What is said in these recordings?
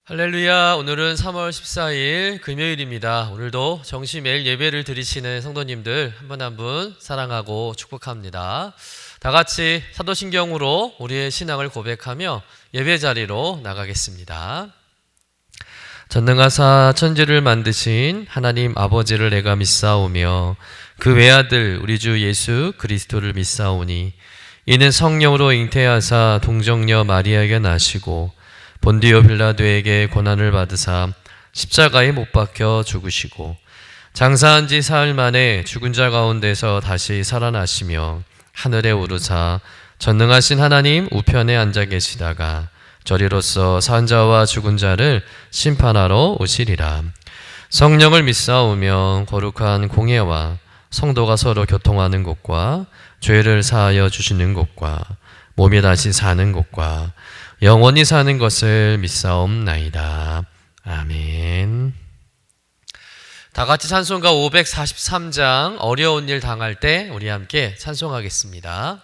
할렐루야. 오늘은 3월 14일 금요일입니다. 오늘도 정시 매일 예배를 드리시는 성도님들 한 분 한 분 사랑하고 축복합니다. 다 같이 사도신경으로 우리의 신앙을 고백하며 예배 자리로 나가겠습니다. 전능하사 천지를 만드신 하나님 아버지를 내가 믿사오며 그 외아들 우리 주 예수 그리스도를 믿사오니 이는 성령으로 잉태하사 동정녀 마리아에게 나시고 본디오 빌라도에게 고난을 받으사 십자가에 못 박혀 죽으시고 장사한 지 사흘 만에 죽은 자 가운데서 다시 살아나시며 하늘에 오르사 전능하신 하나님 우편에 앉아 계시다가 저리로서 산 자와 죽은 자를 심판하러 오시리라. 성령을 믿사오며 거룩한 공예와 성도가 서로 교통하는 것과 죄를 사하여 주시는 것과 몸이 다시 사는 것과 영원히 사는 것을 믿사옵나이다. 아멘. 다 같이 찬송가 543장 어려운 일 당할 때 우리 함께 찬송하겠습니다.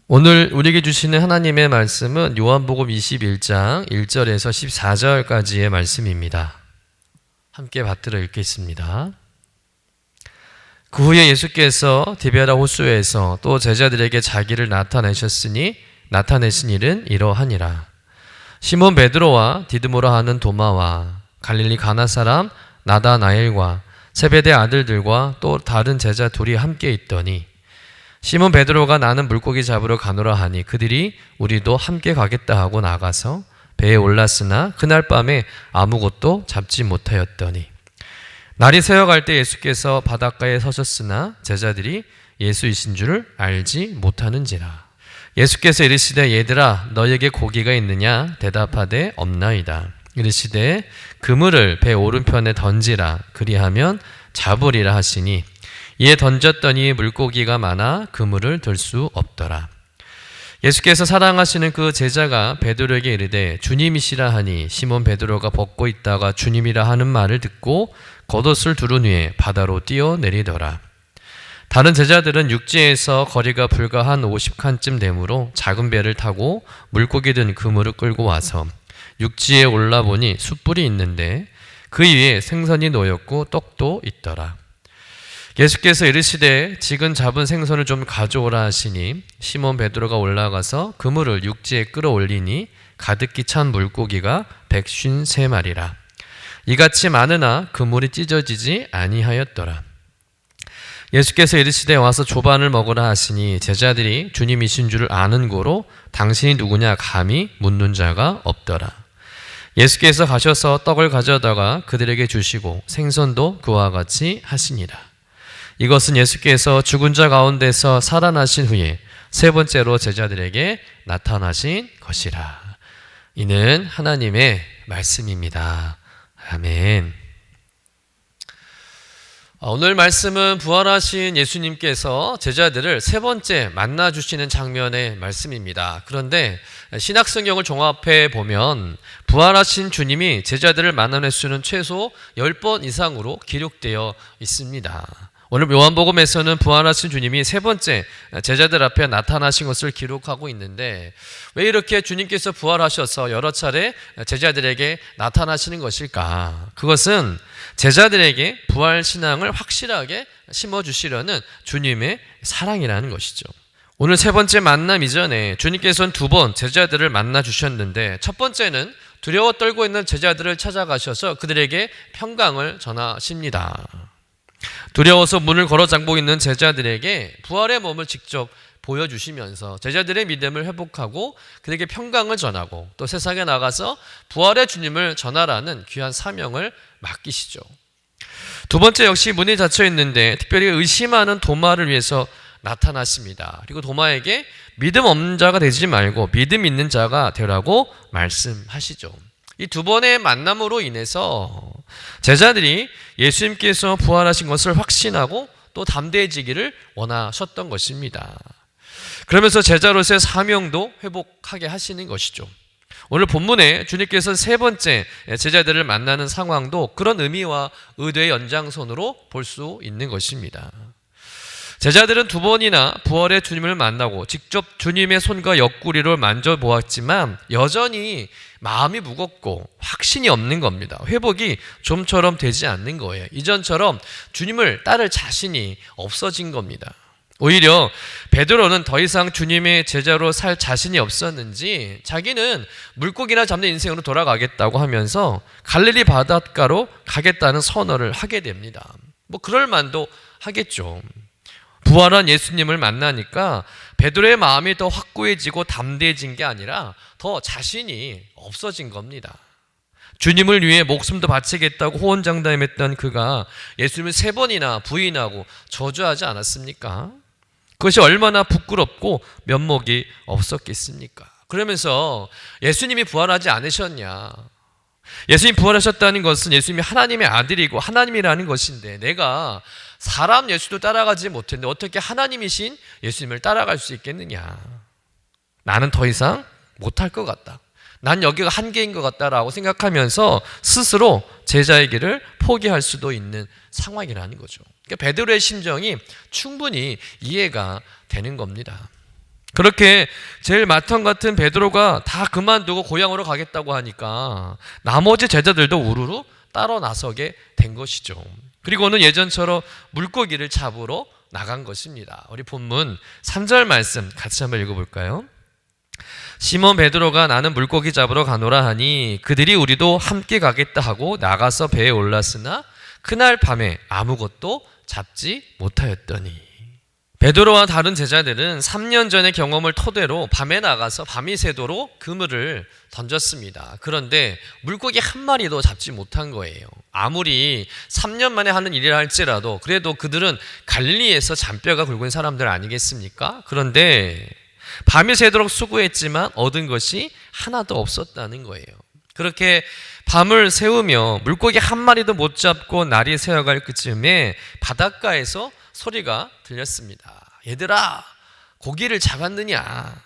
오늘 우리에게 주시는 하나님의 말씀은 요한복음 21장 1절에서 14절까지의 말씀입니다. 함께 받들어 읽겠습니다. 그 후에 예수께서 디베라 호수에서 또 제자들에게 자기를 나타내신 일은 이러하니라. 시몬 베드로와 디드모라 하는 도마와 갈릴리 가나 사람 나다나엘과 세베대 아들들과 또 다른 제자 둘이 함께 있더니 시몬 베드로가 나는 물고기 잡으러 가노라 하니 그들이 우리도 함께 가겠다 하고 나가서 배에 올랐으나 그날 밤에 아무것도 잡지 못하였더니 날이 새어갈 때 예수께서 바닷가에 서셨으나 제자들이 예수이신 줄을 알지 못하는지라. 예수께서 이르시되 얘들아 너희에게 고기가 있느냐 대답하되 없나이다. 이르시되 그물을 배 오른편에 던지라 그리하면 잡으리라 하시니 이에 던졌더니 물고기가 많아 그물을 들 수 없더라. 예수께서 사랑하시는 그 제자가 베드로에게 이르되 주님이시라 하니 시몬 베드로가 벗고 있다가 주님이라 하는 말을 듣고 겉옷을 두른 후에 바다로 뛰어내리더라. 다른 제자들은 육지에서 거리가 불과 한 50칸쯤 되므로 작은 배를 타고 물고기 든 그물을 끌고 와서 육지에 올라보니 숯불이 있는데 그 위에 생선이 놓였고 떡도 있더라. 예수께서 이르시되 지금 잡은 생선을 좀 가져오라 하시니 시몬 베드로가 올라가서 그물을 육지에 끌어올리니 가득히 찬 물고기가 153마리라. 이같이 많으나 그물이 찢어지지 아니하였더라. 예수께서 이르시되 와서 조반을 먹으라 하시니 제자들이 주님이신 줄을 아는 고로 당신이 누구냐 감히 묻는 자가 없더라. 예수께서 가셔서 떡을 가져다가 그들에게 주시고 생선도 그와 같이 하시니라. 이것은 예수께서 죽은 자 가운데서 살아나신 후에 세 번째로 제자들에게 나타나신 것이라. 이는 하나님의 말씀입니다. 아멘. 오늘 말씀은 부활하신 예수님께서 제자들을 세 번째 만나주시는 장면의 말씀입니다. 그런데 신약성경을 종합해 보면 부활하신 주님이 제자들을 만난 횟수는 최소 10번 이상으로 기록되어 있습니다. 오늘 요한복음에서는 부활하신 주님이 세 번째 제자들 앞에 나타나신 것을 기록하고 있는데 왜 이렇게 주님께서 부활하셔서 여러 차례 제자들에게 나타나시는 것일까? 그것은 제자들에게 부활신앙을 확실하게 심어주시려는 주님의 사랑이라는 것이죠. 오늘 세 번째 만남 이전에 주님께서는 두 번 제자들을 만나 주셨는데 첫 번째는 두려워 떨고 있는 제자들을 찾아가셔서 그들에게 평강을 전하십니다. 두려워서 문을 걸어 잠그고 있는 제자들에게 부활의 몸을 직접 보여주시면서 제자들의 믿음을 회복하고 그들에게 평강을 전하고 또 세상에 나가서 부활의 주님을 전하라는 귀한 사명을 맡기시죠. 두 번째 역시 문이 닫혀 있는데 특별히 의심하는 도마를 위해서 나타나십니다. 그리고 도마에게 믿음 없는 자가 되지 말고 믿음 있는 자가 되라고 말씀하시죠. 이 두 번의 만남으로 인해서 제자들이 예수님께서 부활하신 것을 확신하고 또 담대해지기를 원하셨던 것입니다. 그러면서 제자로서의 사명도 회복하게 하시는 것이죠. 오늘 본문에 주님께서 세 번째 제자들을 만나는 상황도 그런 의미와 의도의 연장선으로 볼 수 있는 것입니다. 제자들은 두 번이나 부활의 주님을 만나고 직접 주님의 손과 옆구리를 만져보았지만 여전히 마음이 무겁고 확신이 없는 겁니다. 회복이 좀처럼 되지 않는 거예요. 이전처럼 주님을 따를 자신이 없어진 겁니다. 오히려 베드로는 더 이상 주님의 제자로 살 자신이 없었는지 자기는 물고기나 잡는 인생으로 돌아가겠다고 하면서 갈릴리 바닷가로 가겠다는 선언을 하게 됩니다. 뭐 그럴 만도 하겠죠. 부활한 예수님을 만나니까 베드로의 마음이 더 확고해지고 담대해진 게 아니라 더 자신이 없어진 겁니다. 주님을 위해 목숨도 바치겠다고 호언장담했던 그가 예수님을 세 번이나 부인하고 저주하지 않았습니까? 그것이 얼마나 부끄럽고 면목이 없었겠습니까? 그러면서 예수님이 부활하지 않으셨냐? 예수님이 부활하셨다는 것은 예수님이 하나님의 아들이고 하나님이라는 것인데 내가 사람 예수도 따라가지 못했는데 어떻게 하나님이신 예수님을 따라갈 수 있겠느냐? 나는 더 이상 못할 것 같다. 난 여기가 한계인 것 같다라고 생각하면서 스스로 제자의 길을 포기할 수도 있는 상황이라는 거죠. 그러니까 베드로의 심정이 충분히 이해가 되는 겁니다. 그렇게 제일 마탕 같은 베드로가 다 그만두고 고향으로 가겠다고 하니까 나머지 제자들도 우르르 따라 나서게 된 것이죠. 그리고는 예전처럼 물고기를 잡으러 나간 것입니다. 우리 본문 3절 말씀 같이 한번 읽어볼까요? 시몬 베드로가 나는 물고기 잡으러 가노라 하니 그들이 우리도 함께 가겠다 하고 나가서 배에 올랐으나 그날 밤에 아무것도 잡지 못하였더니 베드로와 다른 제자들은 3년 전의 경험을 토대로 밤에 나가서 밤이 새도록 그물을 던졌습니다. 그런데 물고기 한 마리도 잡지 못한 거예요. 아무리 3년 만에 하는 일이라 할지라도 그래도 그들은 갈릴리에서 잔뼈가 굵은 사람들 아니겠습니까? 그런데 밤이 새도록 수고했지만 얻은 것이 하나도 없었다는 거예요. 그렇게 밤을 새우며 물고기 한 마리도 못 잡고 날이 새어갈 그쯤에 바닷가에서 소리가 들렸습니다. 얘들아, 고기를 잡았느냐?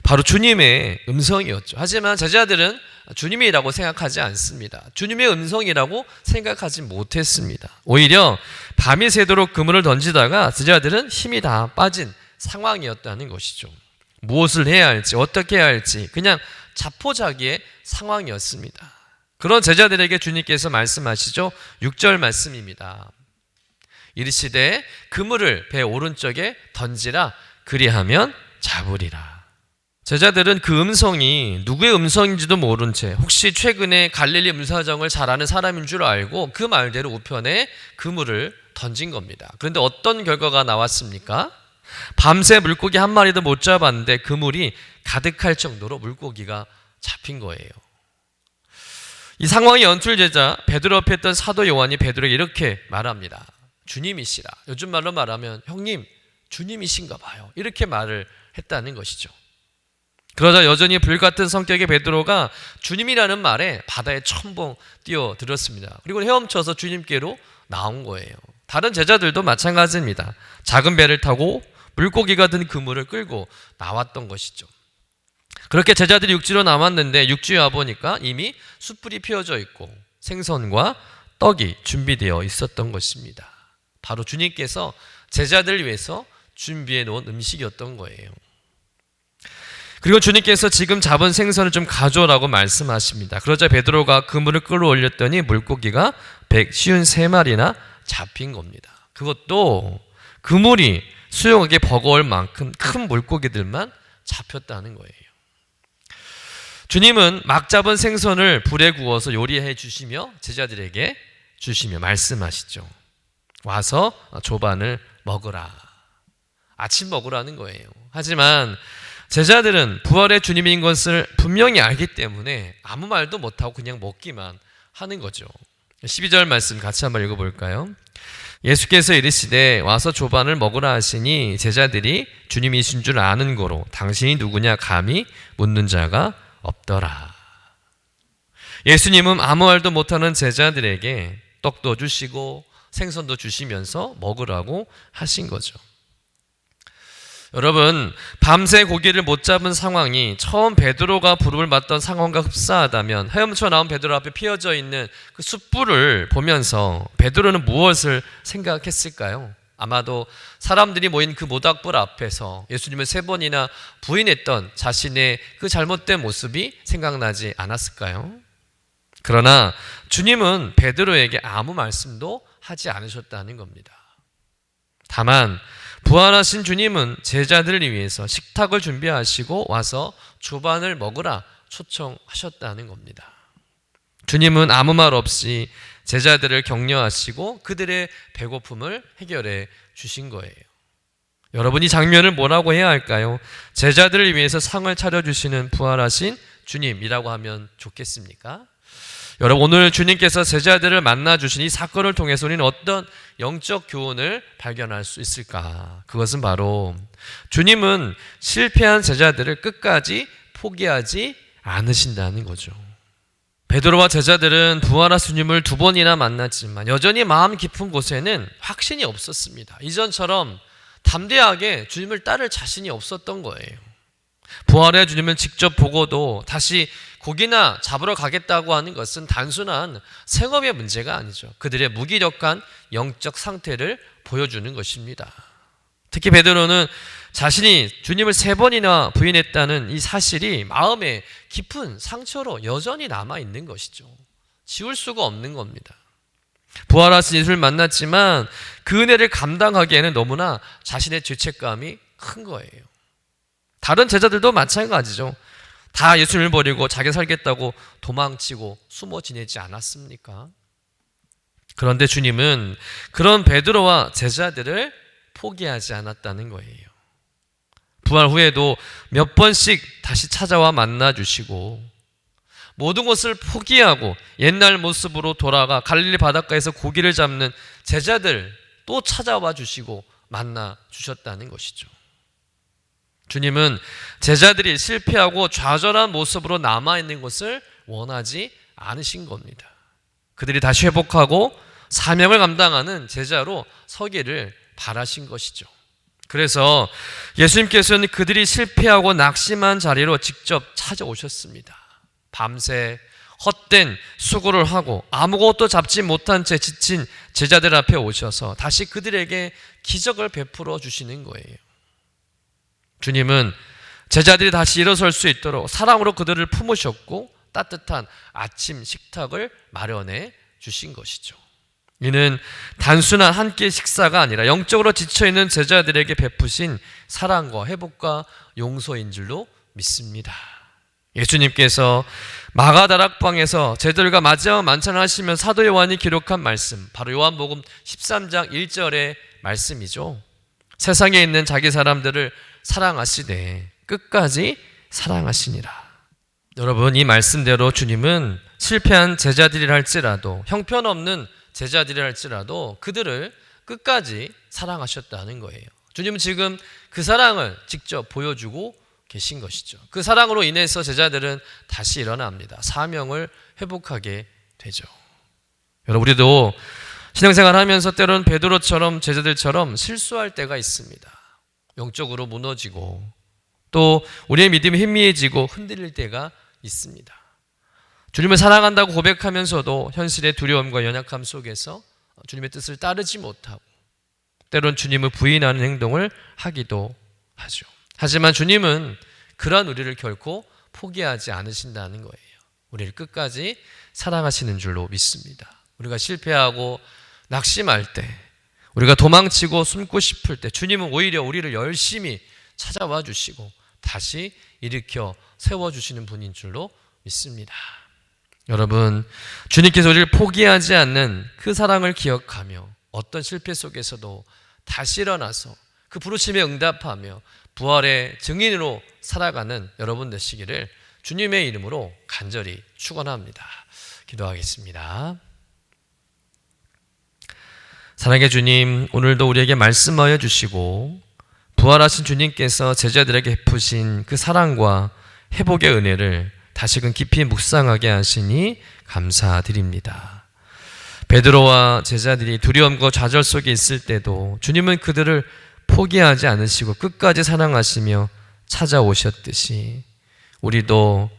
바로 주님의 음성이었죠. 하지만 제자들은 주님이라고 생각하지 않습니다. 주님의 음성이라고 생각하지 못했습니다. 오히려 밤이 새도록 그물을 던지다가 제자들은 힘이 다 빠진 상황이었다는 것이죠. 무엇을 해야 할지, 어떻게 해야 할지 그냥 자포자기의 상황이었습니다. 그런 제자들에게 주님께서 말씀하시죠. 6절 말씀입니다. 이르시되 그물을 배 오른쪽에 던지라, 그리하면 잡으리라. 제자들은 그 음성이 누구의 음성인지도 모른 채 혹시 최근에 갈릴리 문사정을 잘 아는 사람인 줄 알고 그 말대로 우편에 그물을 던진 겁니다. 그런데 어떤 결과가 나왔습니까? 밤새 물고기 한 마리도 못 잡았는데 그물이 가득할 정도로 물고기가 잡힌 거예요. 이 상황이 연출되자 베드로 옆에 있던 사도 요한이 베드로에게 이렇게 말합니다. 주님이시라. 요즘 말로 말하면 형님 주님이신가 봐요. 이렇게 말을 했다는 것이죠. 그러자 여전히 불같은 성격의 베드로가 주님이라는 말에 바다에 첨벙 뛰어들었습니다. 그리고 헤엄쳐서 주님께로 나온 거예요. 다른 제자들도 마찬가지입니다. 작은 배를 타고 물고기가 든 그물을 끌고 나왔던 것이죠. 그렇게 제자들이 육지로 나왔는데 육지에 와보니까 이미 숯불이 피워져 있고 생선과 떡이 준비되어 있었던 것입니다. 바로 주님께서 제자들을 위해서 준비해 놓은 음식이었던 거예요. 그리고 주님께서 지금 잡은 생선을 좀 가져오라고 말씀하십니다. 그러자 베드로가 그물을 끌어올렸더니 물고기가 153마리나 잡힌 겁니다. 그것도 그물이 수용하기 버거울 만큼 큰 물고기들만 잡혔다는 거예요. 주님은 막 잡은 생선을 불에 구워서 요리해 주시며 제자들에게 주시며 말씀하시죠. 와서 조반을 먹으라. 아침 먹으라는 거예요. 하지만 제자들은 부활의 주님인 것을 분명히 알기 때문에 아무 말도 못하고 그냥 먹기만 하는 거죠. 12절 말씀 같이 한번 읽어볼까요? 예수께서 이르시되 와서 조반을 먹으라 하시니 제자들이 주님이신 줄 아는 거로 당신이 누구냐 감히 묻는 자가 없더라. 예수님은 아무 말도 못하는 제자들에게 떡도 주시고 생선도 주시면서 먹으라고 하신 거죠. 여러분, 밤새 고기를 못 잡은 상황이 처음 베드로가 부름을 받던 상황과 흡사하다면 헤엄쳐 나온 베드로 앞에 피어져 있는 그 숯불을 보면서 베드로는 무엇을 생각했을까요? 아마도 사람들이 모인 그 모닥불 앞에서 예수님을 3번이나 부인했던 자신의 그 잘못된 모습이 생각나지 않았을까요? 그러나 주님은 베드로에게 아무 말씀도 하지 않으셨다는 겁니다. 다만 부활하신 주님은 제자들을 위해서 식탁을 준비하시고 와서 조반을 먹으라 초청하셨다는 겁니다. 주님은 아무 말 없이 제자들을 격려하시고 그들의 배고픔을 해결해 주신 거예요. 여러분, 이 장면을 뭐라고 해야 할까요? 제자들을 위해서 상을 차려주시는 부활하신 주님이라고 하면 좋겠습니까? 여러분, 오늘 주님께서 제자들을 만나주신 이 사건을 통해서 우리는 어떤 영적 교훈을 발견할 수 있을까? 그것은 바로 주님은 실패한 제자들을 끝까지 포기하지 않으신다는 거죠. 베드로와 제자들은 부활하신 주님을 2번이나 만났지만 여전히 마음 깊은 곳에는 확신이 없었습니다. 이전처럼 담대하게 주님을 따를 자신이 없었던 거예요. 부활의 주님을 직접 보고도 다시 고기나 잡으러 가겠다고 하는 것은 단순한 생업의 문제가 아니죠. 그들의 무기력한 영적 상태를 보여주는 것입니다. 특히 베드로는 자신이 주님을 3번이나 부인했다는 이 사실이 마음에 깊은 상처로 여전히 남아있는 것이죠. 지울 수가 없는 겁니다. 부활하신 예수를 만났지만 그 은혜를 감당하기에는 너무나 자신의 죄책감이 큰 거예요. 다른 제자들도 마찬가지죠. 다 예수님을 버리고 자기 살겠다고 도망치고 숨어 지내지 않았습니까? 그런데 주님은 그런 베드로와 제자들을 포기하지 않았다는 거예요. 부활 후에도 몇 번씩 다시 찾아와 만나주시고 모든 것을 포기하고 옛날 모습으로 돌아가 갈릴리 바닷가에서 고기를 잡는 제자들 또 찾아와 주시고 만나 주셨다는 것이죠. 주님은 제자들이 실패하고 좌절한 모습으로 남아있는 것을 원하지 않으신 겁니다. 그들이 다시 회복하고 사명을 감당하는 제자로 서기를 바라신 것이죠. 그래서 예수님께서는 그들이 실패하고 낙심한 자리로 직접 찾아오셨습니다. 밤새 헛된 수고를 하고 아무것도 잡지 못한 채 지친 제자들 앞에 오셔서 다시 그들에게 기적을 베풀어 주시는 거예요. 주님은 제자들이 다시 일어설 수 있도록 사랑으로 그들을 품으셨고 따뜻한 아침 식탁을 마련해 주신 것이죠. 이는 단순한 한 끼 식사가 아니라 영적으로 지쳐있는 제자들에게 베푸신 사랑과 회복과 용서인 줄로 믿습니다. 예수님께서 마가다락방에서 제자들과 마지막 만찬을 하시면 사도 요한이 기록한 말씀, 바로 요한복음 13장 1절의 말씀이죠. 세상에 있는 자기 사람들을 사랑하시되 끝까지 사랑하시니라. 여러분, 이 말씀대로 주님은 실패한 제자들이라 할지라도 형편없는 제자들이라 할지라도 그들을 끝까지 사랑하셨다는 거예요. 주님은 지금 그 사랑을 직접 보여주고 계신 것이죠. 그 사랑으로 인해서 제자들은 다시 일어납니다. 사명을 회복하게 되죠. 여러분, 우리도 신앙생활 하면서 때로는 베드로처럼 제자들처럼 실수할 때가 있습니다. 영적으로 무너지고 또 우리의 믿음이 희미해지고 흔들릴 때가 있습니다. 주님을 사랑한다고 고백하면서도 현실의 두려움과 연약함 속에서 주님의 뜻을 따르지 못하고 때로는 주님을 부인하는 행동을 하기도 하죠. 하지만 주님은 그러한 우리를 결코 포기하지 않으신다는 거예요. 우리를 끝까지 사랑하시는 줄로 믿습니다. 우리가 실패하고 낙심할 때, 우리가 도망치고 숨고 싶을 때 주님은 오히려 우리를 열심히 찾아와 주시고 다시 일으켜 세워주시는 분인 줄로 믿습니다. 여러분, 주님께서 우리를 포기하지 않는 그 사랑을 기억하며 어떤 실패 속에서도 다시 일어나서 그 부르심에 응답하며 부활의 증인으로 살아가는 여러분 되시기를 주님의 이름으로 간절히 축원합니다. 기도하겠습니다. 사랑의 주님, 오늘도 우리에게 말씀하여 주시고 부활하신 주님께서 제자들에게 베푸신 그 사랑과 회복의 은혜를 다시금 깊이 묵상하게 하시니 감사드립니다. 베드로와 제자들이 두려움과 좌절 속에 있을 때도 주님은 그들을 포기하지 않으시고 끝까지 사랑하시며 찾아오셨듯이 우리도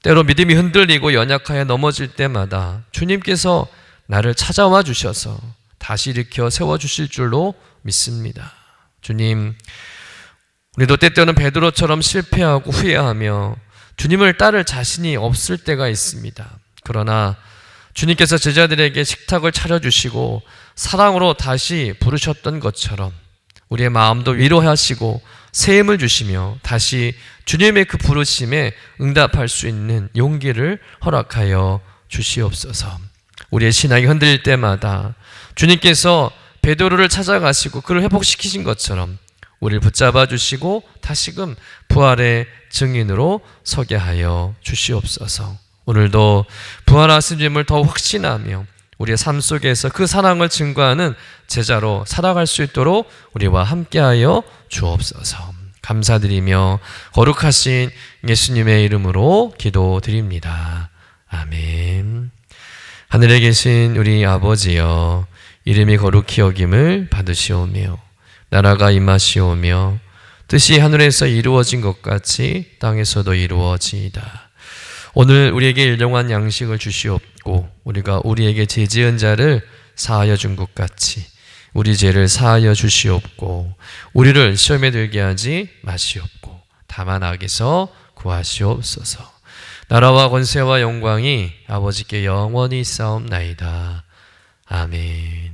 때로 믿음이 흔들리고 연약하여 넘어질 때마다 주님께서 나를 찾아와 주셔서 다시 일으켜 세워주실 줄로 믿습니다. 주님, 우리도 때때로는 베드로처럼 실패하고 후회하며 주님을 따를 자신이 없을 때가 있습니다. 그러나 주님께서 제자들에게 식탁을 차려주시고 사랑으로 다시 부르셨던 것처럼 우리의 마음도 위로하시고 새 힘을 주시며 다시 주님의 그 부르심에 응답할 수 있는 용기를 허락하여 주시옵소서. 우리의 신앙이 흔들릴 때마다 주님께서 베드로를 찾아가시고 그를 회복시키신 것처럼 우리를 붙잡아 주시고 다시금 부활의 증인으로 서게 하여 주시옵소서. 오늘도 부활하신 주님을 더욱 확신하며 우리의 삶 속에서 그 사랑을 증거하는 제자로 살아갈 수 있도록 우리와 함께하여 주옵소서. 감사드리며 거룩하신 예수님의 이름으로 기도드립니다. 아멘. 하늘에 계신 우리 아버지여, 이름이 거룩히 여김을 받으시오며 나라가 임하시오며 뜻이 하늘에서 이루어진 것 같이 땅에서도 이루어지이다. 오늘 우리에게 일용할 양식을 주시옵고 우리가 우리에게 죄 지은 자를 사하여 준 것 같이 우리 죄를 사하여 주시옵고 우리를 시험에 들게 하지 마시옵고 다만 악에서 구하시옵소서. 나라와 권세와 영광이 아버지께 영원히 있사옵나이다. 아멘.